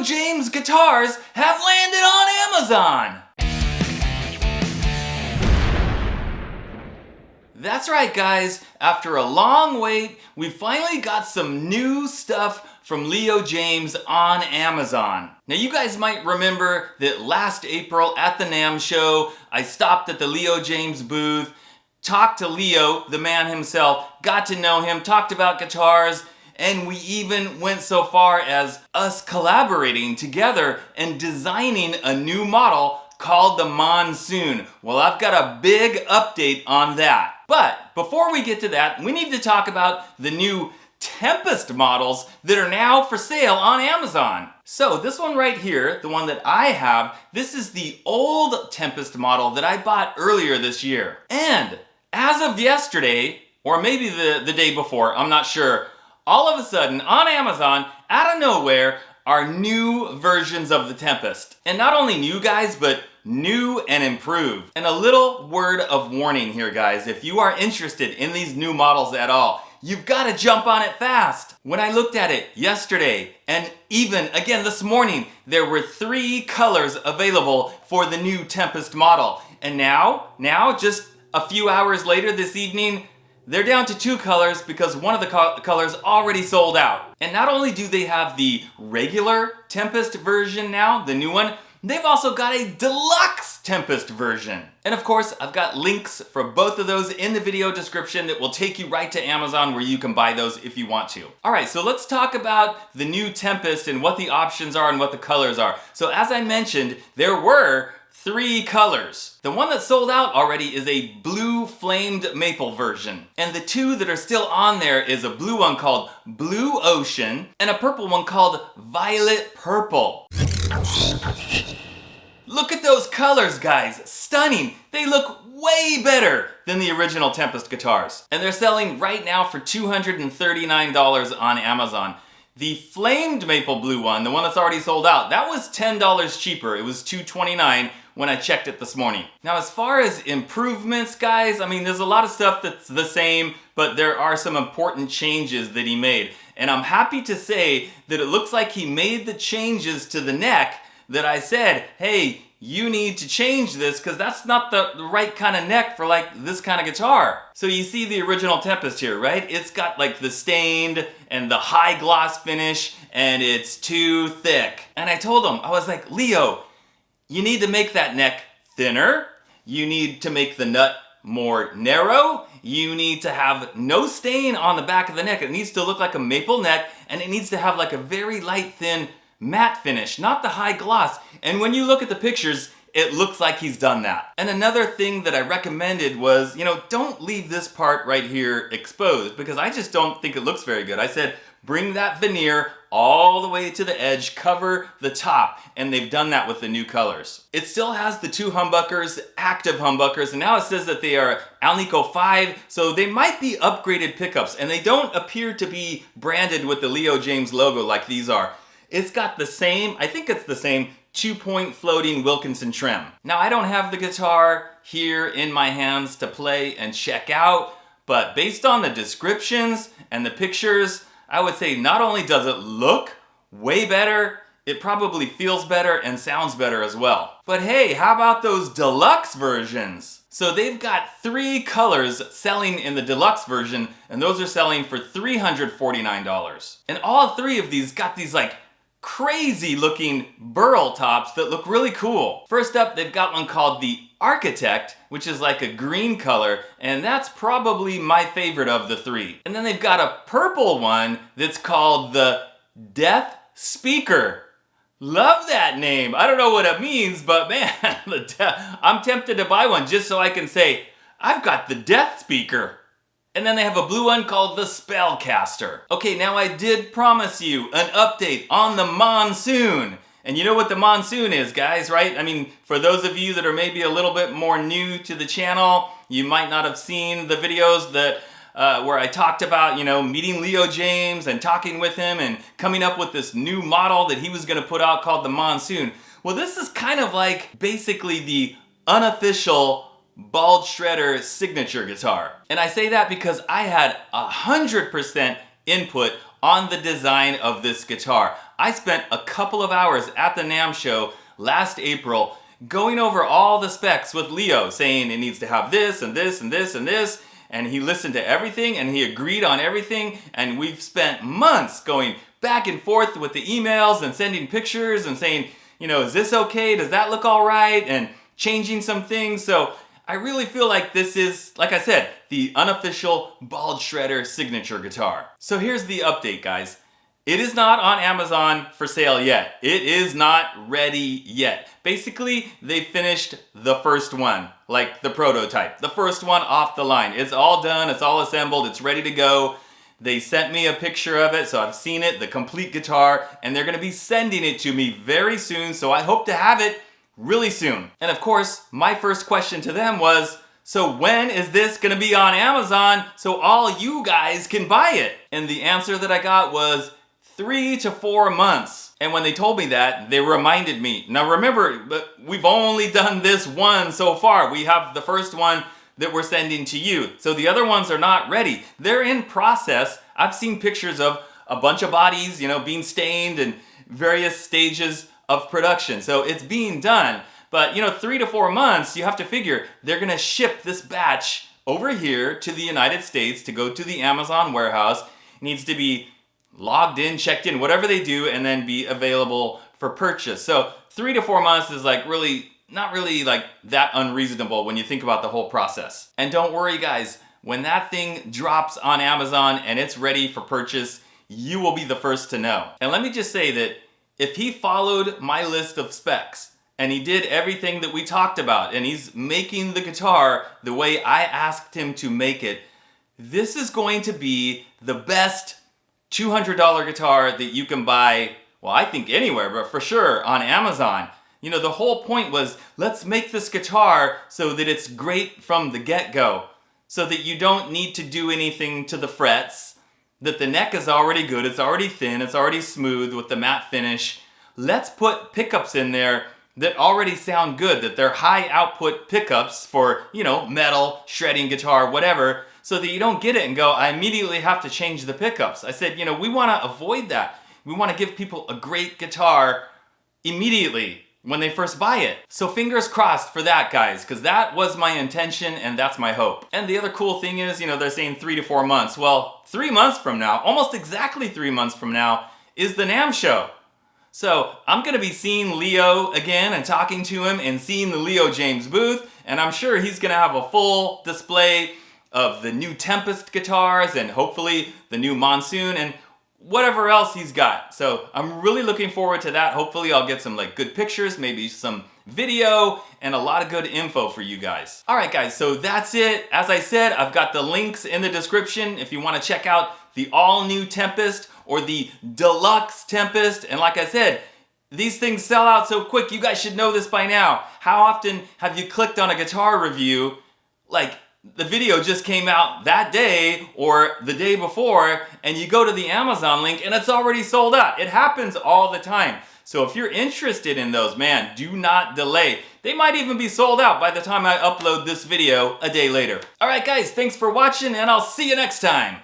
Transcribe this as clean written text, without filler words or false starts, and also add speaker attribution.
Speaker 1: Jaymz guitars have landed on Amazon! That's right, guys. After a long wait, we finally got some new stuff from Leo Jaymz on Amazon. Now, you guys might remember that last April at the NAMM show, I stopped at the Leo Jaymz booth, talked to Leo, the man himself, got to know him, talked about guitars, and we even went so far as us collaborating together and designing a new model called the Monsoon. Well, I've got a big update on that. But before we get to that, we need to talk about the new Tempest models that are now for sale on Amazon. So this one right here, the one that I have, this is the old Tempest model that I bought earlier this year. And as of yesterday, or maybe the day before, I'm not sure, all of a sudden on Amazon, out of nowhere, are new versions of the Tempest. And not only new, guys, but new and improved. And a little word of warning here, guys. If you are interested in these new models at all, you've got to jump on it fast. When I looked at it yesterday, and even again this morning, there were 3 colors available for the new Tempest model. And now, just a few hours later this evening, they're down to 2 colors because one of the colors already sold out. And not only do they have the regular Tempest version now, the new one, they've also got a deluxe Tempest version. And of course, I've got links for both of those in the video description that will take you right to Amazon where you can buy those if you want to. All right, so let's talk about the new Tempest and what the options are and what the colors are. So as I mentioned, there were 3 colors. The one that sold out already is a blue flamed maple version. And the 2 that are still on there is a blue one called Blue Ocean and a purple one called Violet Purple. Look at those colors, guys. Stunning. They look way better than the original Tempest guitars. And they're selling right now for $239 on Amazon. The flamed maple blue one, the one that's already sold out, that was $10 cheaper. It was $229 when I checked it this morning. Now, as far as improvements, guys, I mean, there's a lot of stuff that's the same, but there are some important changes that he made. And I'm happy to say that it looks like he made the changes to the neck that I said, hey, you need to change this because that's not the right kind of neck for like this kind of guitar. So you see the original Tempest here, right? It's got like the stained and the high gloss finish and it's too thick. And I told him, I was like, Leo, you need to make that neck thinner. You need to make the nut more narrow. You need to have no stain on the back of the neck. It needs to look like a maple neck and it needs to have like a very light, thin matte finish, not the high gloss. And when you look at the pictures, it looks like he's done that. And another thing that I recommended was, don't leave this part right here exposed because I just don't think it looks very good. I said, bring that veneer all the way to the edge, cover the top, and they've done that with the new colors. It still has the 2 humbuckers, active humbuckers, and now it says that they are Alnico 5, so they might be upgraded pickups, and they don't appear to be branded with the Leo Jaymz logo like these are. It's got the same, I think it's the same 2-point floating Wilkinson trim. Now, I don't have the guitar here in my hands to play and check out, but based on the descriptions and the pictures, I would say not only does it look way better, it probably feels better and sounds better as well. But hey, how about those deluxe versions? So they've got 3 colors selling in the deluxe version, and those are selling for $349. And all 3 of these got these like crazy looking burl tops that look really cool. First up, they've got one called the Architect, which is like a green color, and that's probably my favorite of the 3. And then they've got a purple one that's called the Death Speaker. Love that name. I don't know what it means, but man, I'm tempted to buy one just so I can say, I've got the Death Speaker. And then they have a blue one called the Spellcaster. Okay, now I did promise you an update on the Monsoon. And you know what the Monsoon is, guys, right? I mean, for those of you that are maybe a little bit more new to the channel, you might not have seen the videos that where I talked about, meeting Leo Jaymz and talking with him and coming up with this new model that he was gonna put out called the Monsoon. Well, this is kind of like basically the unofficial Bald Shredder signature guitar. And I say that because I had 100% input on the design of this guitar. I spent a couple of hours at the NAMM show last April going over all the specs with Leo, saying it needs to have this and this and this and this, and he listened to everything and he agreed on everything, and we've spent months going back and forth with the emails and sending pictures and saying, you know, is this okay? Does that look all right? And changing some things. So I really feel like this is, like I said, the unofficial Bald Shredder signature guitar. So here's the update, guys. It is not on Amazon for sale yet. It is not ready yet. Basically, they finished the first one, like the prototype. The first one off the line. It's all done, it's all assembled, it's ready to go. They sent me a picture of it, so I've seen it, the complete guitar, and they're gonna be sending it to me very soon, so I hope to have it really soon. And of course, my first question to them was, so when is this gonna be on Amazon so all you guys can buy it? And the answer that I got was 3 to 4 months. And when they told me that, they reminded me. Now remember, we've only done this one so far. We have the first one that we're sending to you. So the other ones are not ready. They're in process. I've seen pictures of a bunch of bodies, you know, being stained and various stages of production. So it's being done. But, you know, 3 to 4 months, you have to figure they're gonna ship this batch over here to the United States to go to the Amazon warehouse. It needs to be logged in, checked in, whatever they do, and then be available for purchase. So 3 to 4 months is like really, not really like that unreasonable when you think about the whole process. And don't worry guys, when that thing drops on Amazon and it's ready for purchase, you will be the first to know. And let me just say that if he followed my list of specs and he did everything that we talked about and he's making the guitar the way I asked him to make it, this is going to be the best $200 guitar that you can buy, well, I think anywhere, but for sure on Amazon. You know, the whole point was, let's make this guitar so that it's great from the get-go, so that you don't need to do anything to the frets, that the neck is already good, it's already thin, it's already smooth with the matte finish. Let's put pickups in there that already sound good, that they're high output pickups for, you know, metal, shredding guitar, whatever, so that you don't get it and go, I immediately have to change the pickups. I said, you know, we want to avoid that. We want to give people a great guitar immediately when they first buy it. So fingers crossed for that, guys, because that was my intention and that's my hope. And the other cool thing is, you know, they're saying 3 to 4 months. Well, 3 months from now, almost exactly 3 months from now, is the NAMM show. So I'm gonna be seeing Leo again and talking to him and seeing the Leo Jaymz booth, and I'm sure he's gonna have a full display of the new Tempest guitars and hopefully the new Monsoon and whatever else he's got. So I'm really looking forward to that. Hopefully I'll get some like good pictures, maybe some video, and a lot of good info for you guys. All right guys, so that's it. As I said, I've got the links in the description if you want to check out the all new Tempest or the deluxe Tempest. And like I said, these things sell out so quick, you guys should know this by now. How often have you clicked on a guitar review, like the video just came out that day or the day before, and you go to the Amazon link and it's already sold out? It happens all the time. So if you're interested in those, man, do not delay. They might even be sold out by the time I upload this video a day later. All right guys, thanks for watching and I'll see you next time.